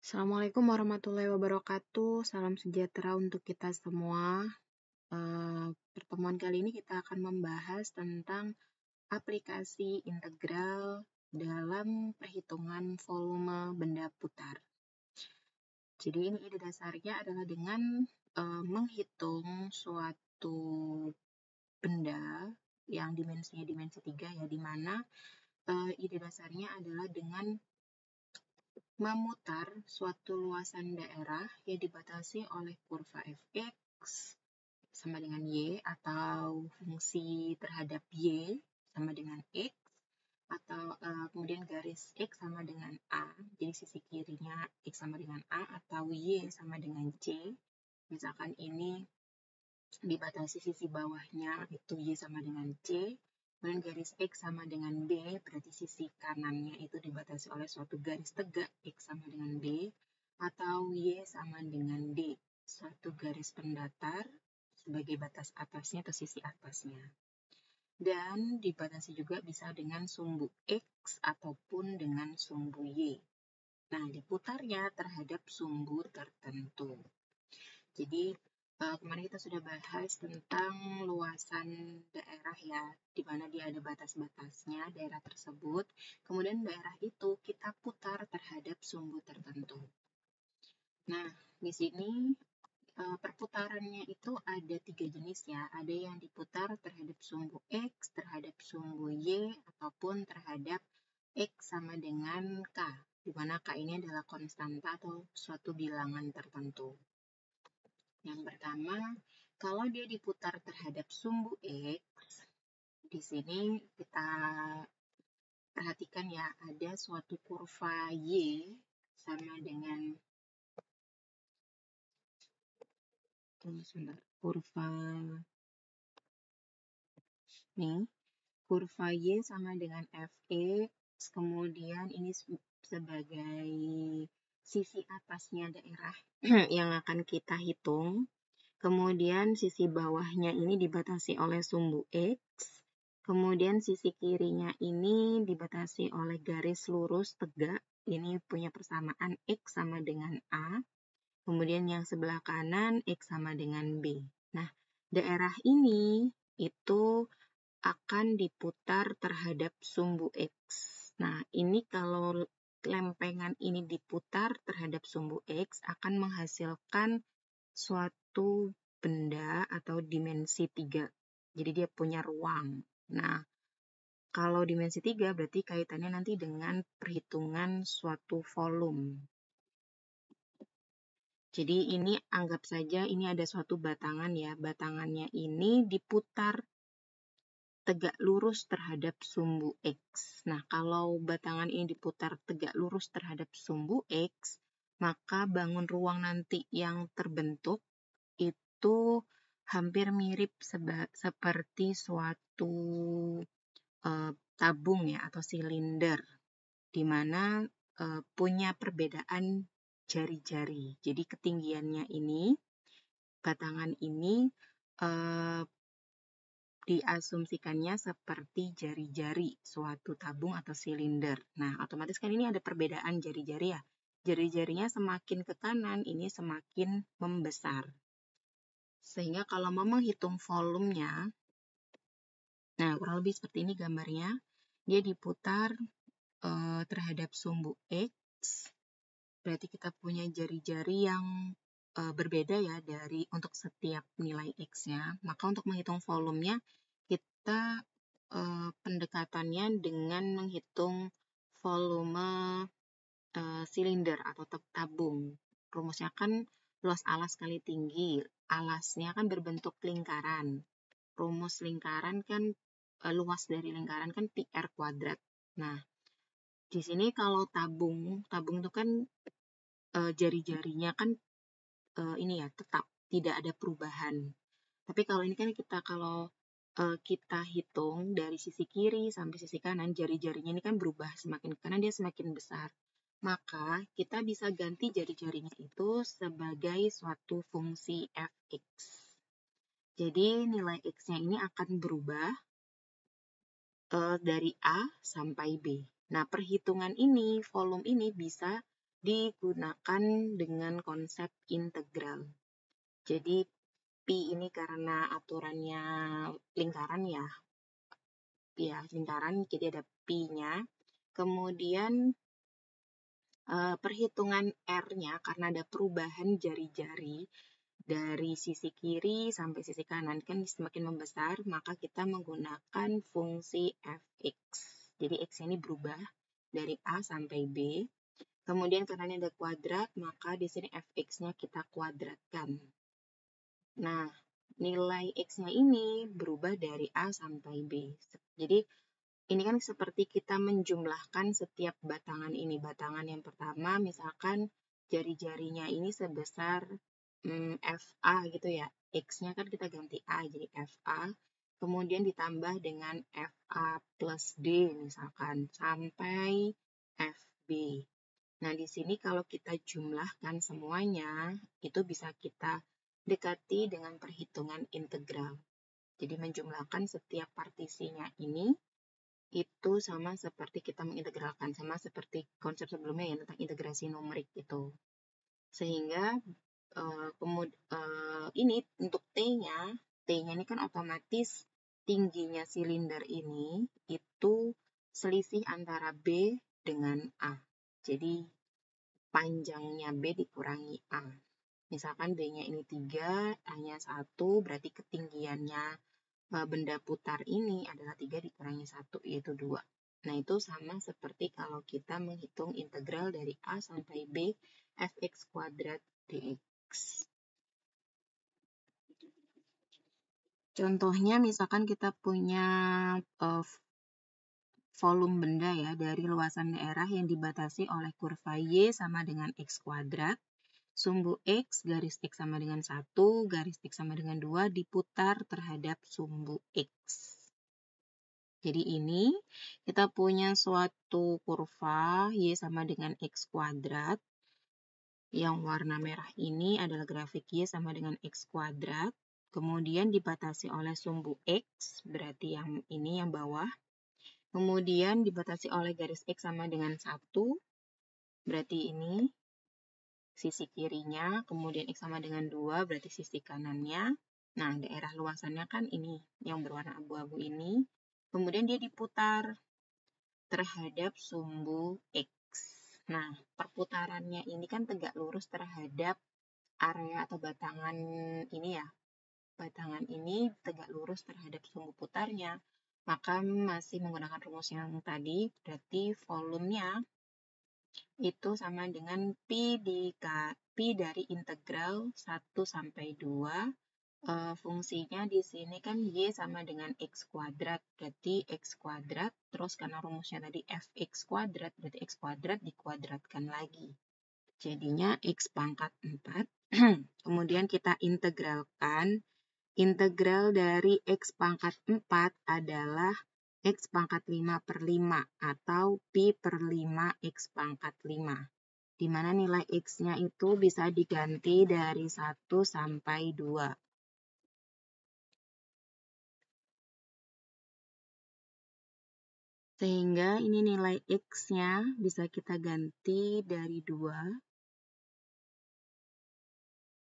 Assalamualaikum warahmatullahi wabarakatuh. Salam sejahtera untuk kita semua. Pertemuan kali ini kita akan membahas tentang aplikasi integral dalam perhitungan volume benda putar. Jadi ini ide dasarnya adalah dengan menghitung suatu benda yang dimensinya dimensi 3 ya, di mana ide dasarnya adalah dengan memutar suatu luasan daerah yang dibatasi oleh kurva fx sama dengan y, atau fungsi terhadap y sama dengan x, atau kemudian garis x sama dengan a, jadi sisi kirinya x sama dengan a, atau y sama dengan c. Misalkan ini dibatasi sisi bawahnya itu y sama dengan c, kemudian garis x sama dengan b, berarti sisi kanannya itu dibatasi oleh suatu garis tegak x sama dengan b, atau y sama dengan d, suatu garis pendatar sebagai batas atasnya atau sisi atasnya. Dan dibatasi juga bisa dengan sumbu x ataupun dengan sumbu y. Nah, diputarnya terhadap sumbu tertentu. Jadi, kemarin kita sudah bahas tentang luasan daerah ya, di mana dia ada batas-batasnya daerah tersebut. Kemudian daerah itu kita putar terhadap sumbu tertentu. Nah, di sini perputarannya itu ada 3 jenis ya. Ada yang diputar terhadap sumbu X, terhadap sumbu Y, ataupun terhadap X sama dengan K, di mana K ini adalah konstanta atau suatu bilangan tertentu. Yang pertama, kalau dia diputar terhadap sumbu X, di sini kita perhatikan ya, ada suatu kurva Y sama dengan kurva Y sama dengan Fx, kemudian ini sebagai sisi atasnya daerah yang akan kita hitung. Kemudian sisi bawahnya ini dibatasi oleh sumbu X. Kemudian sisi kirinya ini dibatasi oleh garis lurus tegak. Ini punya persamaan X sama dengan A. Kemudian yang sebelah kanan X sama dengan B. Nah, daerah ini itu akan diputar terhadap sumbu X. Nah, ini kalau lempengan ini diputar terhadap sumbu X akan menghasilkan suatu benda atau dimensi 3. Jadi dia punya ruang. Nah, kalau dimensi 3 berarti kaitannya nanti dengan perhitungan suatu volume. Jadi ini anggap saja ini ada suatu batangan ya. Batangannya ini diputar tegak lurus terhadap sumbu X. Nah, kalau batangan ini diputar tegak lurus terhadap sumbu X, maka bangun ruang nanti yang terbentuk itu hampir mirip seperti suatu tabung ya atau silinder, di mana punya perbedaan jari-jari. Jadi ketinggiannya ini, batangan ini diasumsikannya seperti jari-jari suatu tabung atau silinder. Nah, otomatis kan ini ada perbedaan jari-jari ya. Jari-jarinya semakin ke kanan, ini semakin membesar. Sehingga kalau mau menghitung volumenya, nah kurang lebih seperti ini gambarnya. Dia diputar terhadap sumbu X. Berarti kita punya jari-jari yang berbeda ya dari untuk setiap nilai X-nya. Maka untuk menghitung volumenya, kita pendekatannya dengan menghitung volume silinder atau tabung. Rumusnya kan luas alas kali tinggi. Alasnya kan berbentuk lingkaran. Rumus lingkaran kan, luas dari lingkaran kan pi r kuadrat. Nah, di sini kalau tabung itu kan jari-jarinya kan ini ya tetap tidak ada perubahan. Tapi kalau ini kan kita hitung dari sisi kiri sampai sisi kanan, jari-jarinya ini kan berubah, semakin ke kanan dia semakin besar. Maka kita bisa ganti jari-jarinya itu sebagai suatu fungsi fx. Jadi nilai x-nya ini akan berubah dari A sampai B. Nah, perhitungan ini, volume ini bisa digunakan dengan konsep integral. Jadi pi ini karena aturannya lingkaran ya, lingkaran, jadi ada pi-nya. Kemudian perhitungan R-nya karena ada perubahan jari-jari dari sisi kiri sampai sisi kanan kan semakin membesar, maka kita menggunakan fungsi fx. Jadi x ini berubah dari A sampai B. Kemudian karena ini ada kuadrat, maka di sini fx-nya kita kuadratkan. Nah, nilai x-nya ini berubah dari A sampai B. Jadi ini kan seperti kita menjumlahkan setiap batangan ini. Batangan yang pertama misalkan jari-jarinya ini sebesar FA gitu ya. X-nya kan kita ganti A jadi FA. Kemudian ditambah dengan FA plus D misalkan sampai FB. Nah, di sini kalau kita jumlahkan semuanya, itu bisa kita dekati dengan perhitungan integral. Jadi menjumlahkan setiap partisinya ini itu sama seperti kita mengintegralkan, sama seperti konsep sebelumnya ya tentang integrasi numerik itu. Sehingga ini untuk T-nya ini kan otomatis tingginya silinder ini itu selisih antara B dengan A. Jadi panjangnya B dikurangi A. Misalkan B-nya ini 3, A-nya 1, berarti ketinggiannya benda putar ini adalah 3 dikurangi 1, yaitu 2. Nah, itu sama seperti kalau kita menghitung integral dari A sampai B fx kuadrat dx. Contohnya misalkan kita punya volume benda ya dari luasan daerah yang dibatasi oleh kurva Y sama dengan X kuadrat. Sumbu X, garis X sama dengan 1, garis X sama dengan 2 diputar terhadap sumbu X. Jadi ini kita punya suatu kurva Y sama dengan X kuadrat. Yang warna merah ini adalah grafik Y sama dengan X kuadrat. Kemudian dibatasi oleh sumbu X, berarti yang ini yang bawah. Kemudian dibatasi oleh garis X sama dengan 1, berarti ini sisi kirinya. Kemudian X sama dengan 2, berarti sisi kanannya. Nah, daerah luasannya kan ini, yang berwarna abu-abu ini. Kemudian dia diputar terhadap sumbu X. Nah, perputarannya ini kan tegak lurus terhadap area atau batangan ini ya. Batangan ini tegak lurus terhadap sumbu putarnya. Maka masih menggunakan rumus yang tadi, berarti volumenya itu sama dengan Pi dari integral 1 sampai 2. Fungsinya di sini kan Y sama dengan X kuadrat, berarti X kuadrat, terus karena rumusnya tadi Fx kuadrat, berarti X kuadrat dikuadratkan lagi. Jadinya X pangkat 4, kemudian kita integralkan. Integral dari X pangkat 4 adalah X pangkat 5 per 5 atau Pi per 5 X pangkat 5. Di mana nilai X-nya itu bisa diganti dari 1 sampai 2. Sehingga ini nilai X-nya bisa kita ganti dari 2.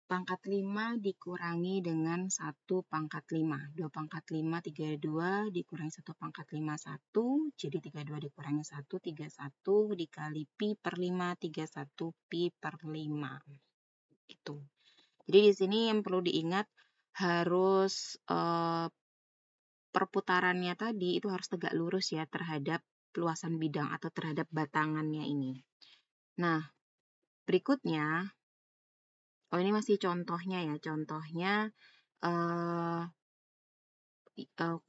Pangkat 5 dikurangi dengan 1 pangkat 5. 2 pangkat 5, 32 dikurangi 1 pangkat 5, 1. Jadi 32 dikurangi 1, 31 dikali Pi per 5, 31 Pi per 5. Gitu. Jadi di sini yang perlu diingat harus perputarannya tadi itu harus tegak lurus ya terhadap luasan bidang atau terhadap batangannya ini. Nah, berikutnya ini masih contohnya ya. Contohnya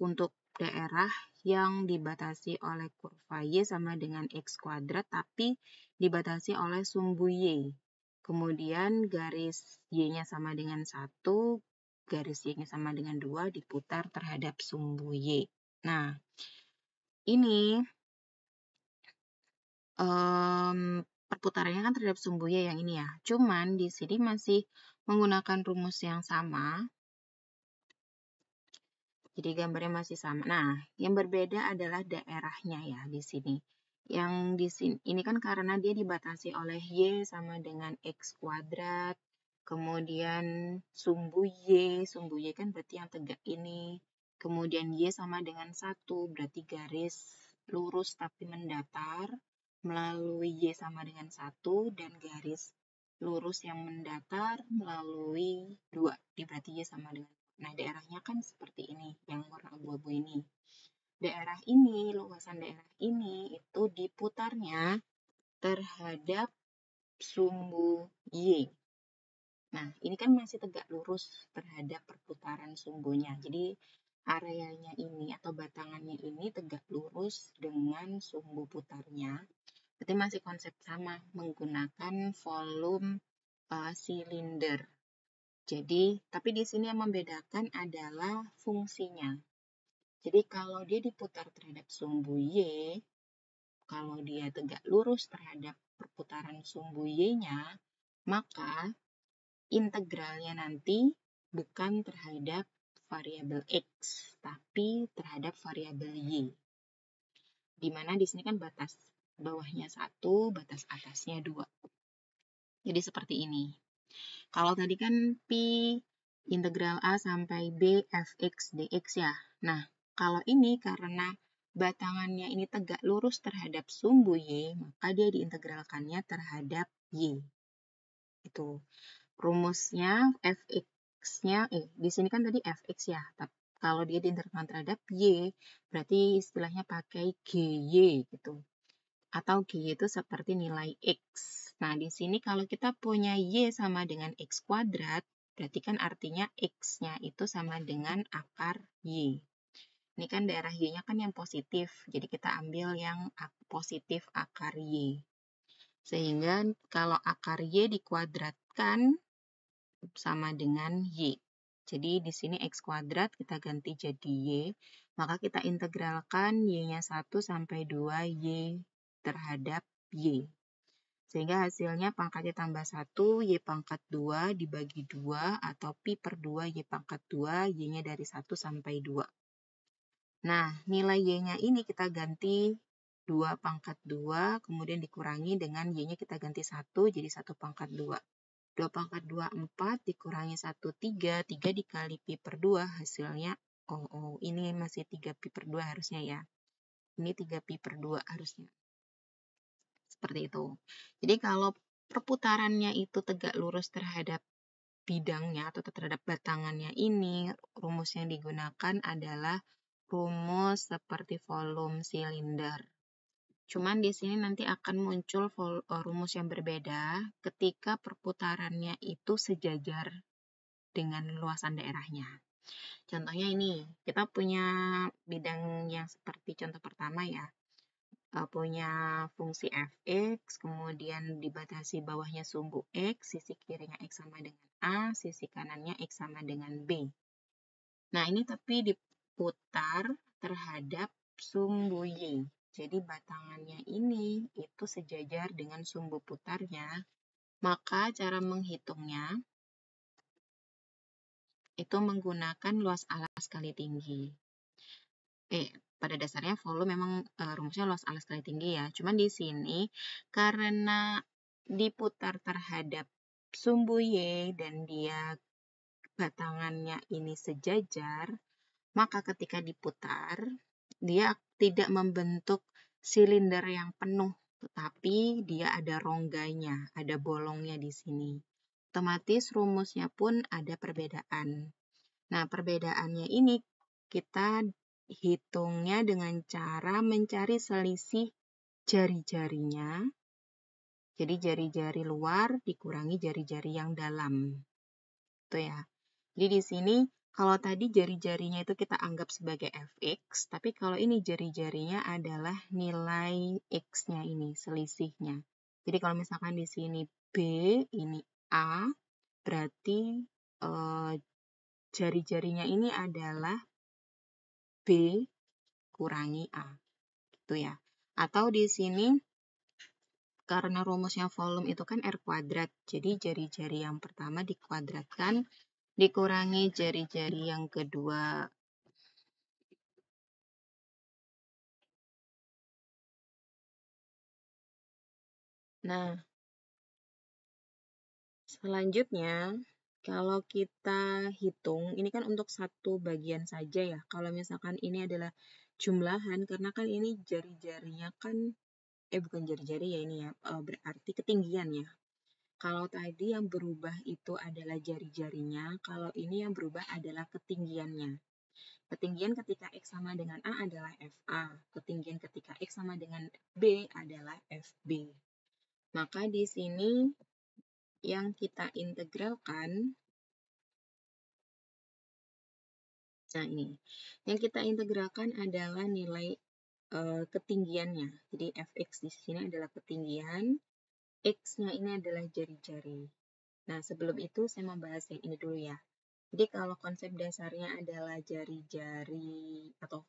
untuk daerah yang dibatasi oleh kurva Y sama dengan X kuadrat, tapi dibatasi oleh sumbu Y. Kemudian garis Y-nya sama dengan 1, garis Y-nya sama dengan 2 diputar terhadap sumbu Y. Nah, ini perputarannya kan terhadap sumbu Y yang ini ya. Cuman di sini masih menggunakan rumus yang sama. Jadi gambarnya masih sama. Nah, yang berbeda adalah daerahnya ya di sini. Yang di sini ini kan karena dia dibatasi oleh Y sama dengan X kuadrat, kemudian sumbu Y kan berarti yang tegak ini, kemudian Y sama dengan 1, berarti garis lurus tapi mendatar, melalui Y sama dengan 1, dan garis lurus yang mendatar melalui 2, berarti Y sama dengan. Nah, daerahnya kan seperti ini, yang warna abu-abu ini. Daerah ini, luasan daerah ini itu diputarnya terhadap sumbu Y. Nah, ini kan masih tegak lurus terhadap perputaran sumbunya. Jadi, areanya ini atau batangannya ini tegak lurus dengan sumbu putarnya. Berarti masih konsep sama, menggunakan volume silinder. Jadi, tapi di sini yang membedakan adalah fungsinya. Jadi kalau dia diputar terhadap sumbu Y, kalau dia tegak lurus terhadap perputaran sumbu Y-nya, maka integralnya nanti bukan terhadap variabel X, tapi terhadap variabel Y. Di mana di sini kan batas bawahnya 1, batas atasnya 2. Jadi seperti ini. Kalau tadi kan Pi integral A sampai B fx dx ya. Nah, kalau ini karena batangannya ini tegak lurus terhadap sumbu Y, maka dia diintegralkannya terhadap Y. Itu. Rumusnya fx-nya, di sini kan tadi fx ya. Tapi kalau dia diintegralkan terhadap Y, berarti istilahnya pakai GY gitu. Atau GY itu seperti nilai X. Nah, di sini kalau kita punya Y sama dengan X kuadrat, berarti kan artinya X-nya itu sama dengan akar Y. Ini kan daerah Y-nya kan yang positif, jadi kita ambil yang positif akar Y. Sehingga kalau akar Y dikuadratkan sama dengan Y. Jadi di sini X kuadrat kita ganti jadi Y, maka kita integralkan Y-nya 1 sampai 2 Y terhadap Y. Sehingga hasilnya pangkatnya tambah 1, Y pangkat 2 dibagi 2, atau Pi per 2 Y pangkat 2, Y-nya dari 1 sampai 2. Nah, nilai Y-nya ini kita ganti 2 pangkat 2, kemudian dikurangi dengan Y-nya kita ganti 1, jadi 1 pangkat 2. 2 pangkat 2, 4, dikurangi 1, 3. 3 dikali Pi per 2, hasilnya, ini masih 3 Pi per 2 harusnya ya. Ini 3 Pi per 2 harusnya. Seperti itu. Jadi kalau perputarannya itu tegak lurus terhadap bidangnya atau terhadap batangannya ini, rumus yang digunakan adalah rumus seperti volume silinder. Cuman di sini nanti akan muncul rumus yang berbeda ketika perputarannya itu sejajar dengan luasan daerahnya. Contohnya ini, kita punya bidang yang seperti contoh pertama ya. Punya fungsi fx, kemudian dibatasi bawahnya sumbu x, sisi kirinya x sama dengan a, sisi kanannya x sama dengan b. Nah, ini tapi diputar terhadap sumbu y. Jadi batangannya ini itu sejajar dengan sumbu putarnya, maka cara menghitungnya itu menggunakan luas alas kali tinggi. Pada dasarnya volume memang rumusnya luas alas kali tinggi ya. Cuman di sini karena diputar terhadap sumbu Y dan dia batangannya ini sejajar, maka ketika diputar dia tidak membentuk silinder yang penuh, tetapi dia ada rongganya, ada bolongnya di sini. Otomatis rumusnya pun ada perbedaan. Nah, perbedaannya ini kita hitungnya dengan cara mencari selisih jari-jarinya. Jadi jari-jari luar dikurangi jari-jari yang dalam. Itu ya. Jadi di sini kalau tadi jari-jarinya itu kita anggap sebagai fx, tapi kalau ini jari-jarinya adalah nilai x-nya ini, selisihnya. Jadi kalau misalkan di sini B, ini A, berarti jari-jarinya ini adalah B kurangi A, gitu ya. Atau di sini, karena rumusnya volume itu kan R kuadrat, jadi jari-jari yang pertama dikuadratkan, dikurangi jari-jari yang kedua Nah, selanjutnya, kalau kita hitung, ini kan untuk satu bagian saja ya. Kalau misalkan ini adalah jumlahan, karena kan ini jari-jarinya kan, bukan jari-jari ya ini ya, berarti ketinggiannya. Kalau tadi yang berubah itu adalah jari-jarinya, kalau ini yang berubah adalah ketinggiannya. Ketinggian ketika X sama dengan A adalah FA. Ketinggian ketika X sama dengan B adalah FB. Maka di sini yang kita integralkan, nah ini, yang kita integralkan adalah nilai ketinggiannya. Jadi Fx di sini adalah ketinggian, X-nya ini adalah jari-jari. Nah, sebelum itu saya mau bahas yang ini dulu ya. Jadi kalau konsep dasarnya adalah jari-jari atau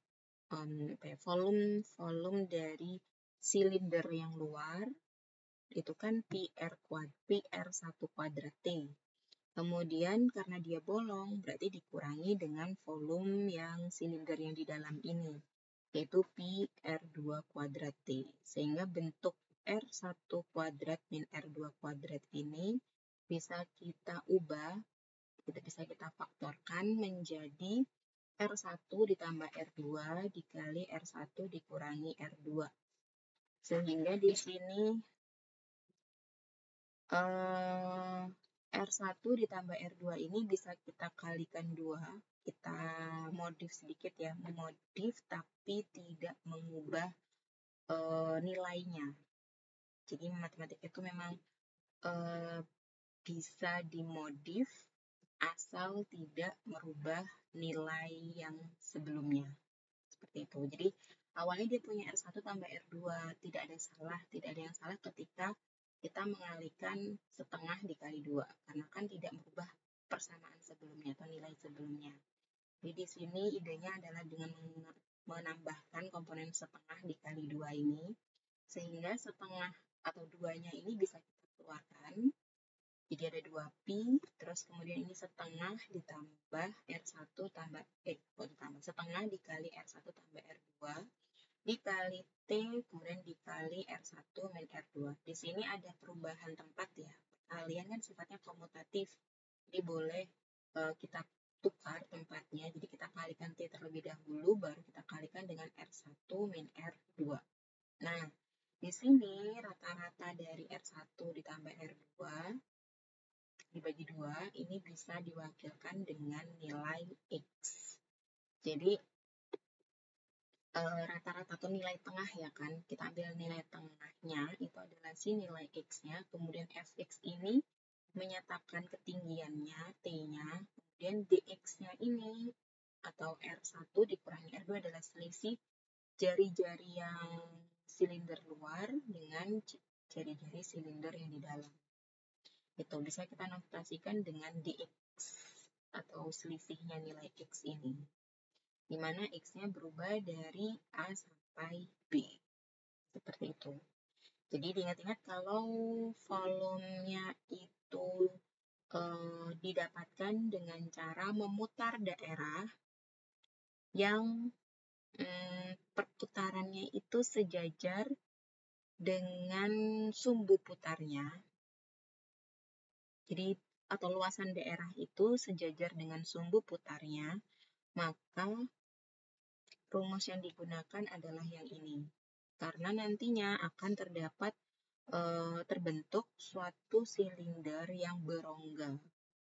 volume dari silinder yang luar, itu kan PR1 kuadrat T. Kemudian karena dia bolong, berarti dikurangi dengan volume yang silinder yang di dalam ini, yaitu PR2 kuadrat T. Sehingga bentuk R1 kuadrat min R2 kuadrat ini bisa kita ubah, bisa kita faktorkan menjadi R1 ditambah R2 dikali R1 dikurangi R2. Sehingga di sini R1 ditambah R2 ini bisa kita kalikan 2. Kita modif sedikit ya, memodif tapi tidak mengubah nilainya. Jadi matematik itu memang bisa dimodif asal tidak merubah nilai yang sebelumnya. Seperti itu. Jadi awalnya dia punya R1 tambah R2, tidak ada yang salah ketika kita mengalihkan setengah dikali 2, karena kan tidak merubah persamaan sebelumnya atau nilai sebelumnya. Jadi di sini idenya adalah dengan menambahkan komponen setengah dikali 2 ini, sehingga setengah atau 2-nya ini bisa kita keluarkan. Jadi ada 2pi, terus kemudian ini setengah ditambah R1 tambah, setengah dikali R1 tambah R2, dikali T, kemudian dikali R1 min R2. Di sini ada perubahan tempat ya. Perkalian kan sifatnya komutatif, jadi boleh kita tukar tempatnya. Jadi kita kalikan T terlebih dahulu, baru kita kalikan dengan R1 min R2. Nah, di sini rata-rata dari R1 ditambah R2 dibagi 2, ini bisa diwakilkan dengan nilai X. Jadi, rata-rata atau nilai tengah ya kan, kita ambil nilai tengahnya, itu adalah si nilai X-nya, kemudian Fx ini menyatakan ketinggiannya, T-nya, kemudian dx-nya ini, atau R1 dikurangi R2 adalah selisih jari-jari yang silinder luar dengan jari-jari silinder yang di dalam. Itu bisa kita notasikan dengan dx atau selisihnya nilai x ini, di mana x-nya berubah dari A sampai B. Seperti itu. Jadi diingat-ingat kalau volumenya itu didapatkan dengan cara memutar daerah yang perputarannya itu sejajar dengan sumbu putarnya. Jadi atau luasan daerah itu sejajar dengan sumbu putarnya, maka rumus yang digunakan adalah yang ini. Karena nantinya akan terbentuk suatu silinder yang berongga.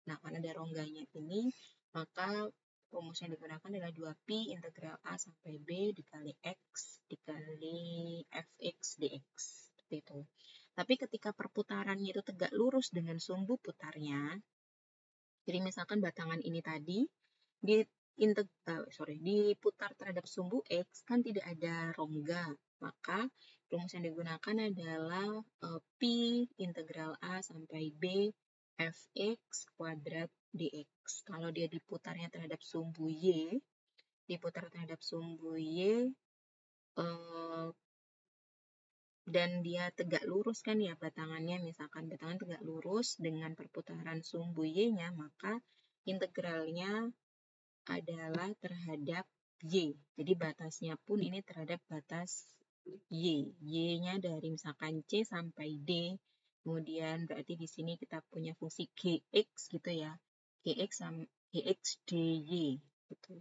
Nah, karena ada rongganya ini, maka rumus yang digunakan adalah 2pi integral A sampai B dikali X dikali Fx dx. Seperti itu. Tapi ketika perputarannya itu tegak lurus dengan sumbu putarnya, jadi misalkan batangan ini tadi diputar terhadap sumbu X, kan tidak ada rongga. Maka rumus yang digunakan adalah pi integral A sampai B Fx kuadrat dx. Kalau dia diputarnya terhadap sumbu Y, dan dia tegak lurus kan ya batangannya, misalkan batangan tegak lurus dengan perputaran sumbu Y-nya, maka integralnya adalah terhadap Y. Jadi batasnya pun ini terhadap batas Y-nya dari misalkan C sampai D, kemudian berarti di sini kita punya fungsi Gx gitu ya, Gx dy gitu.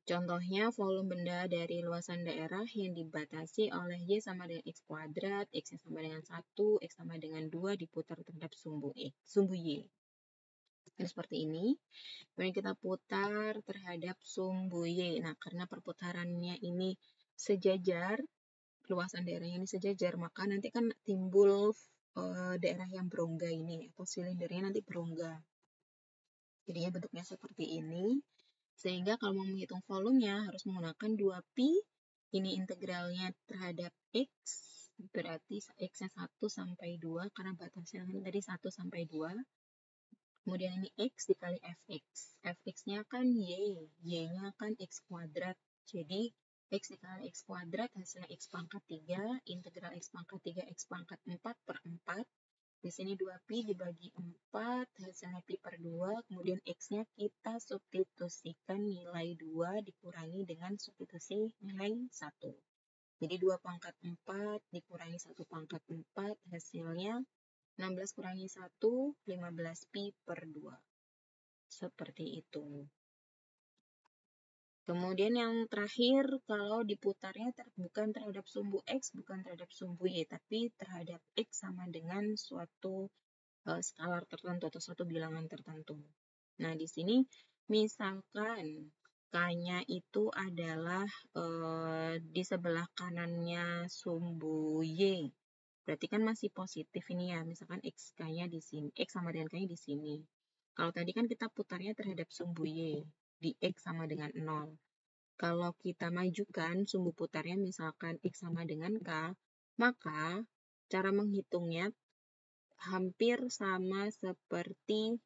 Contohnya, volume benda dari luasan daerah yang dibatasi oleh Y sama dengan X kuadrat, X sama dengan 1, X sama dengan 2 diputar terhadap sumbu Y. Ini seperti ini. Kemudian kita putar terhadap sumbu Y. Nah, karena perputarannya ini sejajar, luasan daerahnya ini sejajar, maka nanti kan timbul daerah yang berongga ini, atau silindernya nanti berongga. Jadinya bentuknya seperti ini. Sehingga kalau mau menghitung volumenya harus menggunakan 2pi. Ini integralnya terhadap X, berarti X-nya 1 sampai 2, karena batasnya tadi 1 sampai 2. Kemudian ini X dikali Fx. Fx-nya kan Y, Y-nya kan X kuadrat. Jadi X dikali X kuadrat hasilnya X pangkat 3, integral X pangkat 3, X pangkat 4 per 4. Di sini 2pi dibagi 4, hasilnya pi per 2, kemudian X-nya kita substitusikan nilai 2 dikurangi dengan substitusi nilai 1. Jadi 2 pangkat 4 dikurangi 1 pangkat 4, hasilnya 16 kurangi 1, 15 pi per 2. Seperti itu. Kemudian yang terakhir, kalau diputarnya bukan terhadap sumbu X, bukan terhadap sumbu Y, tapi terhadap X sama dengan suatu skalar tertentu atau suatu bilangan tertentu. Nah, di sini misalkan K-nya itu adalah di sebelah kanannya sumbu Y. Berarti kan masih positif ini ya, misalkan X-K-nya di sini, X sama dengan K-nya di sini. Kalau tadi kan kita putarnya terhadap sumbu Y, di X sama dengan 0. Kalau kita majukan sumbu putarnya misalkan X sama dengan K, maka cara menghitungnya hampir sama seperti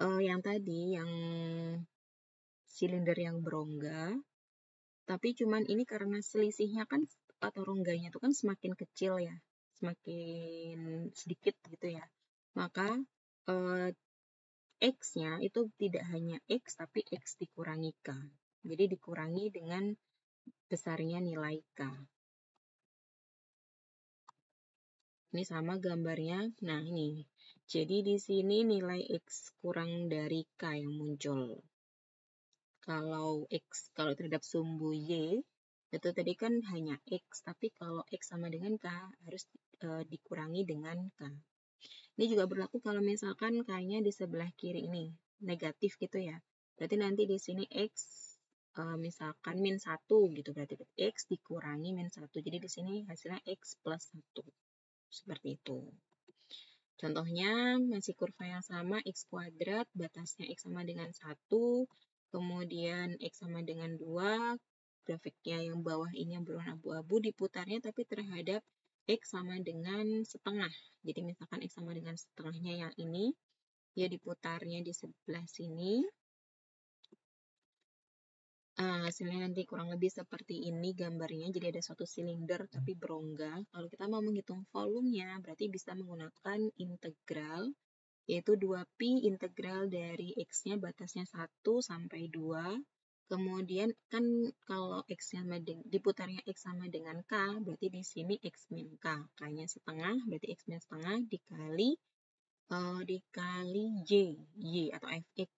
yang tadi, yang silinder yang berongga, tapi cuman ini karena selisihnya kan atau rongganya itu kan semakin kecil ya, semakin sedikit gitu ya, maka X-nya itu tidak hanya X, tapi X dikurangi K. Jadi dikurangi dengan besarnya nilai K. Ini sama gambarnya. Nah, ini. Jadi di sini nilai X kurang dari K yang muncul. Kalau terhadap sumbu Y, itu tadi kan hanya X, tapi kalau X sama dengan K, harus dikurangi dengan K. Ini juga berlaku kalau misalkan K-nya di sebelah kiri ini, negatif gitu ya. Berarti nanti di sini X, misalkan min 1 gitu, berarti X dikurangi min 1. Jadi di sini hasilnya X plus 1. Seperti itu. Contohnya masih kurva yang sama, X kuadrat, batasnya X sama dengan 1, kemudian X sama dengan 2, grafiknya yang bawah ini yang berwarna abu-abu diputarnya tapi terhadap X sama dengan setengah. Jadi misalkan X sama dengan setengahnya yang ini, dia diputarnya di sebelah sini. Hasilnya nanti kurang lebih seperti ini gambarnya. Jadi ada suatu silinder tapi berongga. Kalau kita mau menghitung volumenya, berarti bisa menggunakan integral, yaitu 2pi integral dari X-nya batasnya 1 sampai 2. Kemudian kan kalau X-nya diputarnya X sama dengan K, berarti di sini X min K. K-nya setengah, berarti X min setengah dikali Y atau Fx.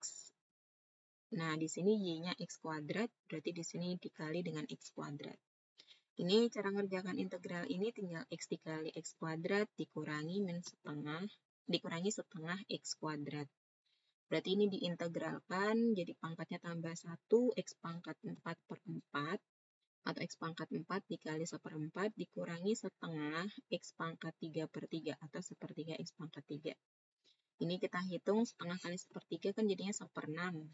Nah, di sini Y-nya X kuadrat, berarti di sini dikali dengan X kuadrat. Ini cara mengerjakan integral ini tinggal X dikali X kuadrat dikurangi setengah X kuadrat. Berarti ini diintegralkan, jadi pangkatnya tambah 1, X pangkat 4 per 4, atau X pangkat 4 dikali 1/4 dikurangi setengah X pangkat 3 per 3, atau sepertiga X pangkat 3. Ini kita hitung setengah kali sepertiga kan jadinya 1/6.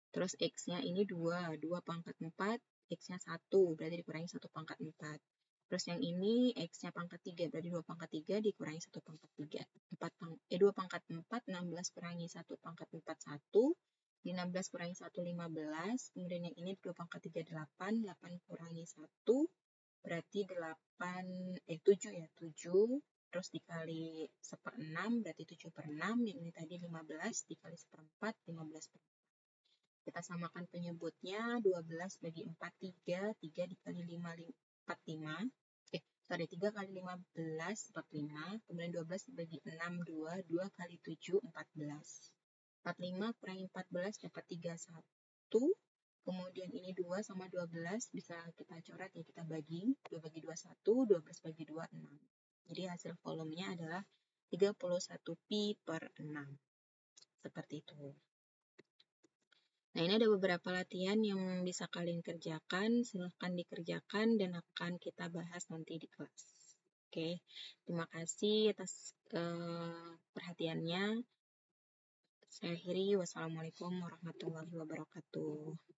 Terus X-nya ini 2 pangkat 4, X-nya 1, berarti dikurangi 1 pangkat 4. Terus yang ini X-nya pangkat 3, berarti 2 pangkat 3 dikurangi 1 pangkat 3. 2 pangkat 4, 16 kurangi 1 pangkat 4, 1. Di 16 kurangi 1, 15. Kemudian yang ini 2 pangkat 3, 8. 8 kurangi 1, berarti 7 ya, 7. Terus dikali 1/6, berarti 7/6. Yang ini tadi 15, dikali 1/4, 15/4. Kita samakan penyebutnya, 12 bagi 4, 3. 3 dikali 5, 45. 3 kali 15, 45. Kemudian 12 dibagi 6, 2. 2 kali 7, 14. 45 kurangi 14 dapat 31. Kemudian ini 2 sama 12 bisa kita coret ya, kita bagi. 2 bagi 2, 1. 12 bagi 2, 6. Jadi hasil volumenya adalah 31 pi per 6. Seperti itu. Nah, ini ada beberapa latihan yang bisa kalian kerjakan. Silahkan dikerjakan dan akan kita bahas nanti di kelas. Oke, terima kasih atas perhatiannya. Saya akhiri. Wassalamualaikum warahmatullahi wabarakatuh.